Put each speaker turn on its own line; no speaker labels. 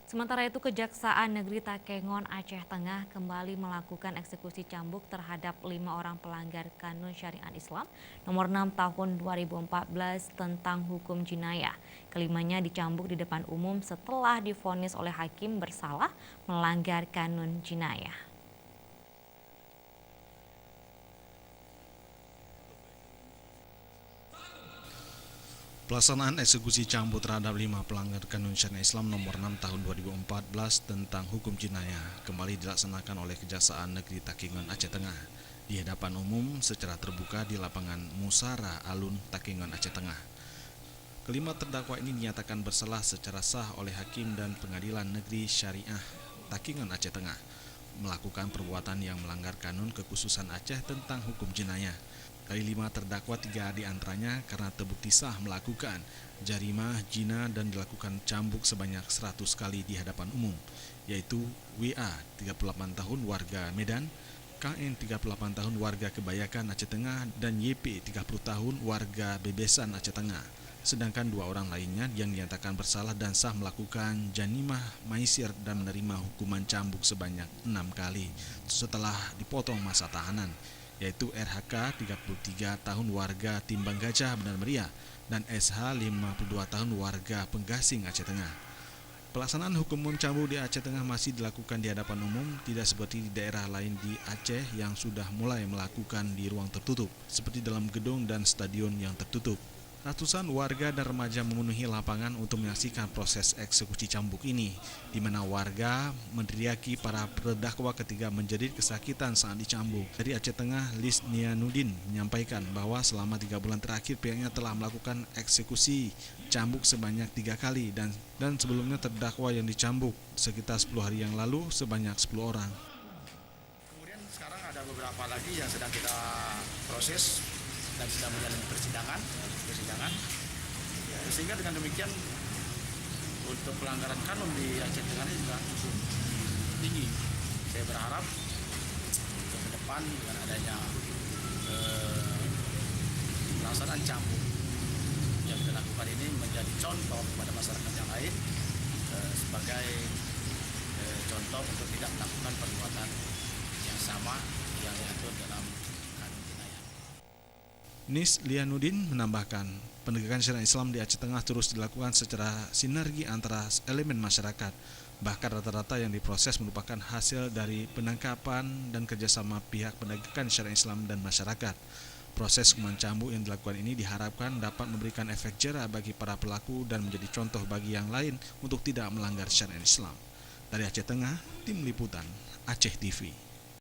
Sementara itu, Kejaksaan Negeri Takengon, Aceh Tengah kembali melakukan eksekusi cambuk terhadap 5 orang pelanggar Kanun Syariat Islam nomor 6 tahun 2014 tentang hukum jinayah. Kelimanya dicambuk di depan umum setelah divonis oleh hakim bersalah melanggar Kanun Jinayah.
Pelaksanaan eksekusi cambuk terhadap 5 pelanggar Kanun Syariat Islam nomor 6 tahun 2014 tentang hukum jinayah kembali dilaksanakan oleh Kejaksaan Negeri Takengon, Aceh Tengah di hadapan umum secara terbuka di lapangan Musara Alun, Takengon, Aceh Tengah. Kelima terdakwa ini dinyatakan bersalah secara sah oleh Hakim dan Pengadilan Negeri Syariah Takengon, Aceh Tengah melakukan perbuatan yang melanggar kanun kekhususan Aceh tentang hukum jinayah. Dari 5 terdakwa, 3 diantaranya karena terbukti sah melakukan jarimah zina dan dilakukan cambuk sebanyak 100 kali di hadapan umum, yaitu WA 38 tahun warga Medan, KN 38 tahun warga Kebayakan Aceh Tengah, dan YP 30 tahun warga Bebesan Aceh Tengah. Sedangkan 2 orang lainnya yang dinyatakan bersalah dan sah melakukan janimah maisir dan menerima hukuman cambuk sebanyak 6 kali setelah dipotong masa tahanan, yaitu RHK 33 tahun warga Timbang Gajah, Benar Meriah, dan SH 52 tahun warga Penggasing, Aceh Tengah. Pelaksanaan hukum cambuk di Aceh Tengah masih dilakukan di hadapan umum, tidak seperti di daerah lain di Aceh yang sudah mulai melakukan di ruang tertutup, seperti dalam gedung dan stadion yang tertutup. Ratusan warga dan remaja memenuhi lapangan untuk menyaksikan proses eksekusi cambuk ini, di mana warga meneriaki para terdakwa ketika menjerit kesakitan saat dicambuk. Dari Aceh Tengah, Lis Nianudin menyampaikan bahwa selama 3 bulan terakhir pihaknya telah melakukan eksekusi cambuk sebanyak 3 kali dan sebelumnya terdakwa yang dicambuk sekitar 10 hari yang lalu sebanyak 10 orang.
Kemudian sekarang ada beberapa lagi yang sedang kita proses dan sedang menjalani persidangan, sehingga dengan demikian untuk pelanggaran kanun di Aceh Tengah ini juga cukup tinggi. Saya berharap untuk ke depan dengan adanya pelaksanaan cambuk yang kita lakukan ini menjadi contoh kepada masyarakat yang lain sebagai contoh untuk tidak melakukan perbuatan yang sama yang diatur dalam kanun jinayah.
Nis Lianudin menambahkan, penegakan syariat Islam di Aceh Tengah terus dilakukan secara sinergi antara elemen masyarakat. Bahkan rata-rata yang diproses merupakan hasil dari penangkapan dan kerjasama pihak penegakan syariat Islam dan masyarakat. Proses hukuman cambuk yang dilakukan ini diharapkan dapat memberikan efek jera bagi para pelaku dan menjadi contoh bagi yang lain untuk tidak melanggar syariat Islam. Dari Aceh Tengah, Tim Liputan Aceh TV.